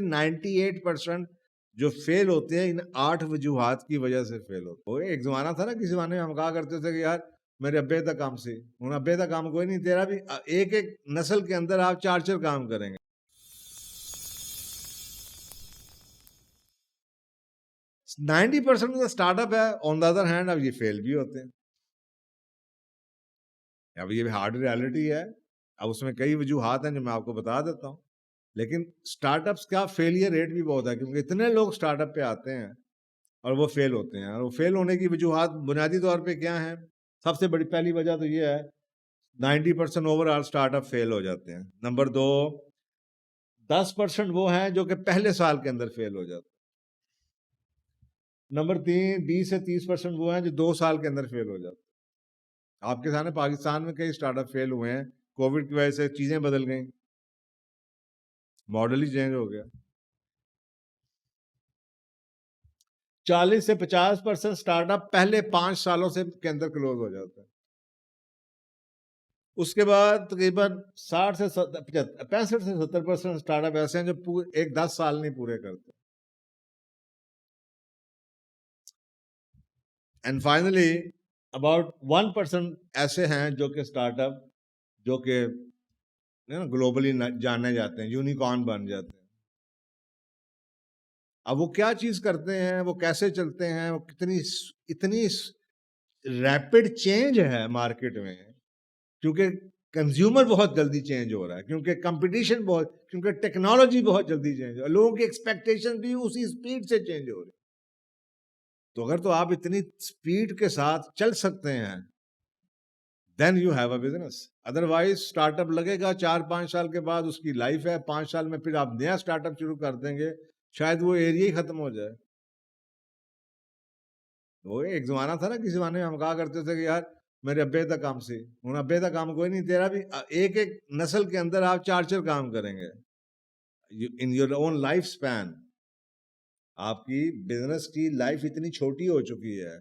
98% جو فیل ہوتے ہیں ان 8 وجوہات کی وجہ سے فیل ہوتے ہیں. ایک زمانہ تھا نا، کسی زمانے میں ہم کہا کرتے تھے کہ یار میرے ابے کا کام سی، ہوں ابے کا کام کوئی نہیں، تیرا بھی ایک ایک نسل کے اندر آپ 4 کام کریں گے. 90% کا اسٹارٹ اپ ہے، آن دا ادر ہینڈ اب یہ فیل بھی ہوتے ہیں. اب یہ ہارڈ ریالٹی ہے. اب اس میں کئی وجوہات ہیں جو میں آپ کو بتا دیتا ہوں، لیکن اسٹارٹ اپس کا فیلئر ریٹ بھی بہت ہے، کیونکہ اتنے لوگ اسٹارٹ اپ پہ آتے ہیں اور وہ فیل ہوتے ہیں. اور وہ فیل ہونے کی وجوہات بنیادی طور پہ کیا ہیں؟ سب سے بڑی پہلی وجہ تو یہ ہے 90% اوور آل اسٹارٹ اپ فیل ہو جاتے ہیں. نمبر 2، 10% وہ ہیں جو کہ پہلے سال کے اندر فیل ہو جاتے ہیں. نمبر 3، 20 سے 30% وہ ہیں جو 2 سال کے اندر فیل ہو جاتے ہیں. آپ کے سامنے پاکستان میں کئی اسٹارٹ اپ فیل ہوئے ہیں، کووڈ کی وجہ سے چیزیں بدل گئیں، ماڈل ہی چینج ہو گیا. 40 سے 50% اسٹارٹ اپ پہلے 5 سالوں سے کے اندر کلوز ہو جاتا ہے. اس کے بعد تقریباً 60 سے 65 سے 70% اسٹارٹ اپ ایسے ہیں جو 10 سال نہیں پورے کرتے. اینڈ فائنلی اباؤٹ 1% ایسے ہیں جو کہ اسٹارٹ اپ جو کہ گلوبلی جانے جاتے ہیں، یونیکارن بن جاتے ہیں. اب وہ کیا چیز کرتے ہیں، وہ کیسے چلتے ہیں، وہ اتنی ریپڈ چینج ہے مارکیٹ میں، کیونکہ کنزیومر بہت جلدی چینج ہو رہا ہے، کیونکہ کمپٹیشن کیونکہ ٹیکنالوجی بہت جلدی چینج ہو رہا ہے، لوگوں کی ایکسپیکٹیشن بھی اسی اسپیڈ سے چینج ہو رہی ہے. تو اگر تو آپ اتنی اسپیڈ کے ساتھ چل سکتے ہیں then you have a business. Otherwise start up لگے گا 4-5 سال کے بعد، اس کی لائف ہے 5 سال میں، پھر آپ نیا اسٹارٹ اپ شروع کر دیں گے، شاید وہ ایریا ہی ختم ہو جائے. وہ ایک زمانہ تھا نا، کسی زمانے میں ہم کہا کرتے تھے کہ یار میرے ابے کا کام سی، ہوں ابے کا کام کوئی نہیں، تیرا بھی ایک ایک نسل کے اندر آپ 4 کام کریں گے. In your own life span آپ کی بزنس کی لائف اتنی چھوٹی ہو چکی ہے،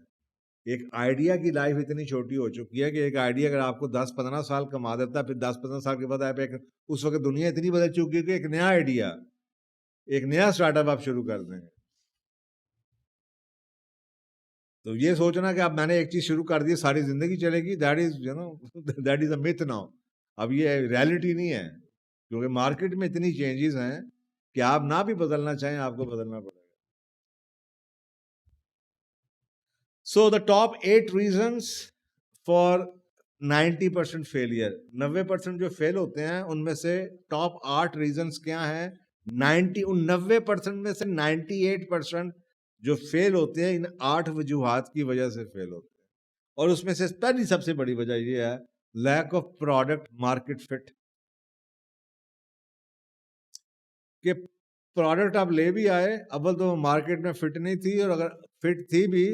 ایک آئیڈیا کی لائف اتنی چھوٹی ہو چکی ہے کہ ایک آئیڈیا اگر آپ کو 10-15 سال کما دیتا ہے، پھر 10-15 سال کے بعد آپ اس وقت دنیا اتنی بدل چکی ہے کہ ایک نیا آئیڈیا، ایک نیا اسٹارٹ اپ آپ شروع کر دیں گے. تو یہ سوچنا کہ اب میں نے ایک چیز شروع کر دی ساری زندگی چلے گی، that is a myth now. اب یہ ریالٹی نہیں ہے، کیونکہ مارکیٹ میں اتنی چینجز ہیں کہ آپ نہ بھی بدلنا چاہیں آپ کو بدلنا پڑے گا. So the top 8 reasons for 90% failure. 90% جو فیل ہوتے ہیں ان میں سے ٹاپ 8 ریزنس کیا ہیں؟ 90% میں سے 98% جو فیل ہوتے ہیں ان 8 وجوہات کی وجہ سے فیل ہوتے ہیں. اور اس میں سے پہلی سب سے بڑی وجہ یہ ہے lack of product market fit. کہ پروڈکٹ آپ لے بھی آئے، اول تو مارکیٹ میں فٹ نہیں تھی، اور اگر فٹ تھی بھی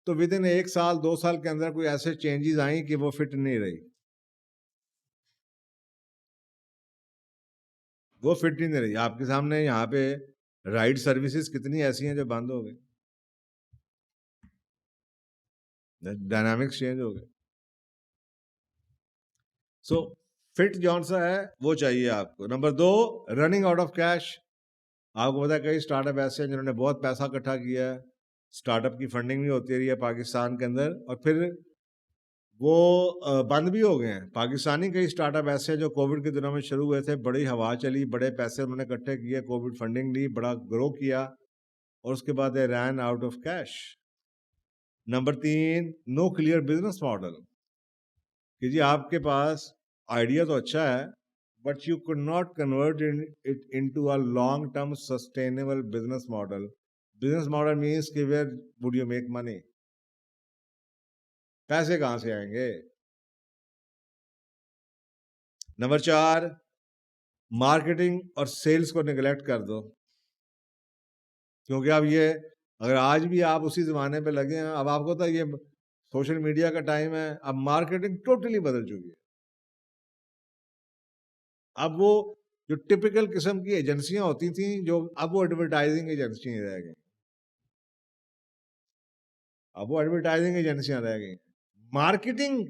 تو ود ان 1 سال 2 سال کے اندر کوئی ایسے چینجز آئیں کہ وہ فٹ نہیں رہی، وہ فٹ ہی نہیں رہی. آپ کے سامنے یہاں پہ رائڈ سروسز کتنی ایسی ہیں جو بند ہو گئی، ڈائنامکس چینج ہو گئے. سو فٹ جون سا ہے وہ چاہیے آپ کو. Number 2، running out of cash. آپ کو پتا ہے کئی اسٹارٹ اپ ایسے ہیں جنہوں نے بہت پیسہ اکٹھا کیا ہے، اسٹارٹ اپ کی فنڈنگ بھی ہوتی رہی ہے پاکستان کے اندر، اور پھر وہ بند بھی ہو گئے ہیں. پاکستانی کئی اسٹارٹ اپ ایسے ہیں جو کووڈ کے دنوں میں شروع ہوئے تھے، بڑی ہوا چلی، بڑے پیسے انہوں نے اکٹھے کیے، کووڈ فنڈنگ لی، بڑا گرو کیا، اور اس کے بعد run out of cash. Number 3، no clear business model. کہ جی آپ کے پاس آئیڈیا تو اچھا ہے but you could not convert it into a long term sustainable business model. Business model means کہ where would you make money؟ پیسے کہاں سے آئیں گے؟ نمبر 4، مارکیٹنگ اور سیلز کو نیگلیکٹ کر دو. کیونکہ اب یہ اگر آج بھی آپ اسی زمانے پہ لگے ہیں، اب آپ کو تو یہ سوشل میڈیا کا ٹائم ہے، اب مارکیٹنگ ٹوٹلی بدل چکی ہے. اب وہ جو ٹپیکل قسم کی ایجنسیاں ہوتی تھیں جو اب وہ ایڈورٹائزنگ ایجنسیاں رہ گئیں، اب وہ ایڈورٹائزنگ ایجنسیاں رہ گئی. مارکیٹنگ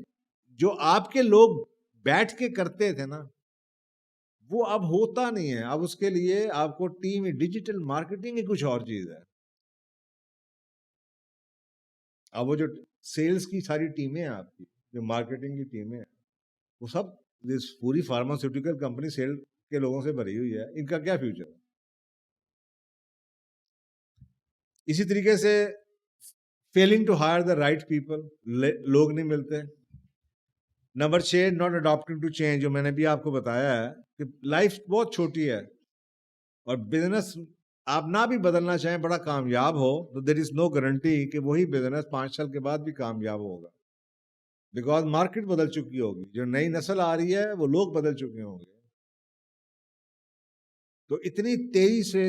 جو آپ کے لوگ بیٹھ کے کرتے تھے نا، وہ اب ہوتا نہیں ہے. اب اس کے لیے آپ کو ٹیم ڈیجیٹل مارکیٹنگ ہی کچھ اور چیز ہے. اب وہ جو سیلز کی ساری ٹیمیں ہیں آپ کی, جو مارکیٹنگ کی ٹیمیں ہیں, وہ سب پوری فارماسیوٹیکل کمپنی سیل کے لوگوں سے بھری ہوئی ہے. ان کا کیا فیوچر ہے؟ اسی طریقے سے failing to hire the right people, لوگ نہیں ملتے. Number 6, not adapting to change, جو میں نے بھی آپ کو بتایا ہے کہ لائف بہت چھوٹی ہے اور بزنس آپ نہ بھی بدلنا چاہیں, بڑا کامیاب ہو, تو دیر از نو گارنٹی کہ وہی بزنس 5 سال کے بعد بھی کامیاب ہوگا, بیکاز مارکیٹ بدل چکی ہوگی. جو نئی نسل آ رہی ہے وہ لوگ بدل چکے ہوں گے. تو اتنی تیزی سے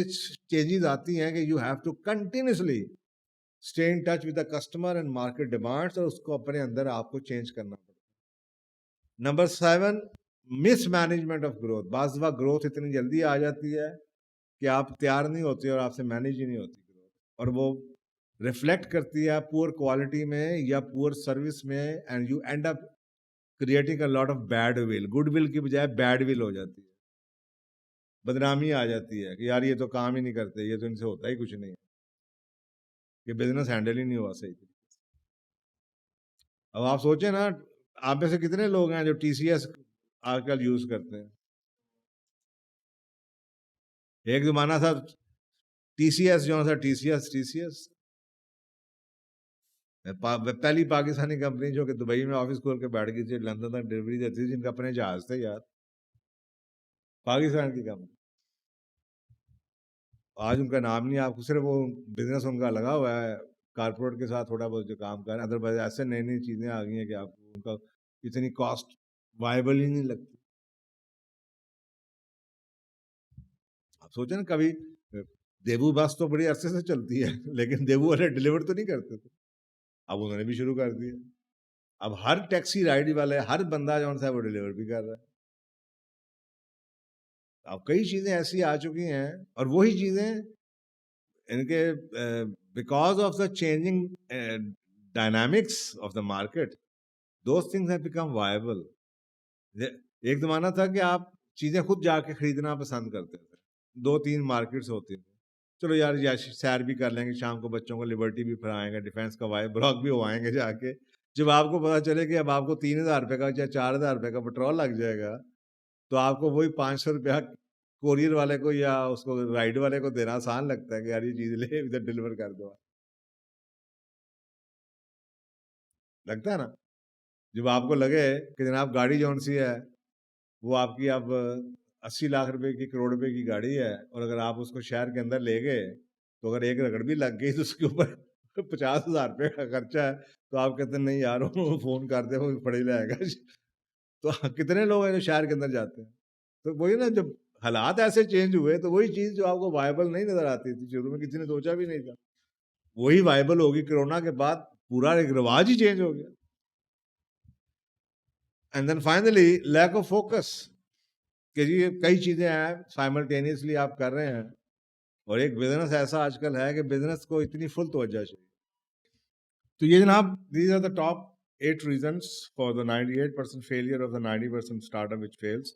چینجز آتی ہیں کہ you have to continuously stay in touch with the customer and market demands, اور اس کو اپنے اندر آپ کو چینج کرنا پڑتا ہے. Number 7, miss management of growth. بعض دفعہ گروتھ اتنی جلدی آ جاتی ہے کہ آپ تیار نہیں ہوتے اور آپ سے مینیج ہی نہیں ہوتی گروتھ, اور وہ ریفلیکٹ کرتی ہے پور کوالٹی میں یا پور سروس میں, and you end up creating a lot of bad will. Good will کی بجائے بیڈ ول ہو جاتی ہے, بدنامی آ جاتی ہے کہ یار یہ تو کام ہی نہیں کرتے, یہ تو ان سے ہوتا ہی کچھ نہیں, یہ بزنس ہینڈل ہی نہیں ہوا صحیح طریقے سے. اب آپ سوچیں نا, آپ میں سے کتنے لوگ ہیں جو ٹی سی ایس آج کل یوز کرتے ہیں؟ ایک زمانہ تھا ٹی سی ایس, جو تھا ٹی سی ایس پہلی پاکستانی کمپنی جو کہ دبئی میں آفس کھول کے بیٹھ گئی تھی, لندن تک ڈلیوری دیتی تھی, جن کا اپنے جہاز تھے یار, پاکستان کی کمپنی. آج ان کا نام نہیں, آپ کو صرف وہ بزنس ان کا لگا ہوا ہے کارپوریٹ کے ساتھ تھوڑا بہت جو کام کر رہے ہیں. ادروائز ایسے نئی نئی چیزیں آ گئی ہیں کہ آپ کو ان کا اتنی کاسٹ وائبل ہی نہیں لگتی. آپ سوچیں نا, کبھی دیبو بس تو بڑی عرصے سے چلتی ہے, لیکن دیبو والے ڈلیور تو نہیں کرتے تھے, اب انہوں نے بھی شروع کر دیا. اب ہر ٹیکسی رائڈ والے, ہر بندہ جو ہے وہ ڈلیور بھی کر رہا ہے. اب کئی چیزیں ایسی آ چکی ہیں, اور وہی چیزیں ان کے because of the changing dynamics of the market, those things have become viable. ایک زمانہ تھا کہ آپ چیزیں خود جا کے خریدنا پسند کرتے تھے, 2-3 مارکیٹس ہوتی تھیں, چلو یار سیر بھی کر لیں گے, شام کو بچوں کو لبرٹی بھی پھرائیں گے, ڈیفینس کا بلاک بھی ہوائیں گے جا کے. جب آپ کو پتا چلے کہ اب آپ کو 3,000 روپے کا یا 4,000 روپے کا پیٹرول لگ جائے گا, تو آپ کو وہی 500 روپیہ کوریئر والے کو یا اس کو رائڈ والے کو دینا آسان لگتا ہے کہ یار یہ چیز لے ادھر ڈلیور کر دو. لگتا ہے نا, جب آپ کو لگے کہ جناب گاڑی جون سی ہے وہ آپ کی اب 80 لاکھ روپے کی, کروڑ روپے کی گاڑی ہے, اور اگر آپ اس کو شہر کے اندر لے گئے تو اگر ایک رگڑ بھی لگ گئی تو اس کے اوپر 50,000 روپے کا خرچہ ہے, تو آپ کہتے ہیں نہیں یار فون کر دے, وہ پڑے لائے گا. تو کتنے لوگ ہیں جو شہر کے اندر جاتے ہیں؟ تو وہی نا, جب حالات ایسے چینج ہوئے تو وہی چیز جو آپ کو وائبل نہیں نظر آتی تھی شروع میں, کسی نے سوچا بھی نہیں تھا, وہی وائبل ہوگی. کرونا کے بعد پورا ایک رواج ہی چینج ہو گیا. And then finally lack of focus, کہ جی کئی چیزیں ہیں سائملٹینیسلی آپ کر رہے ہیں, اور ایک بزنس ایسا آج کل ہے کہ بزنس کو اتنی فل توجہ چاہیے. تو یہ جناب, these are the top 8 reasons for the 98% failure of the 90% startup which fails.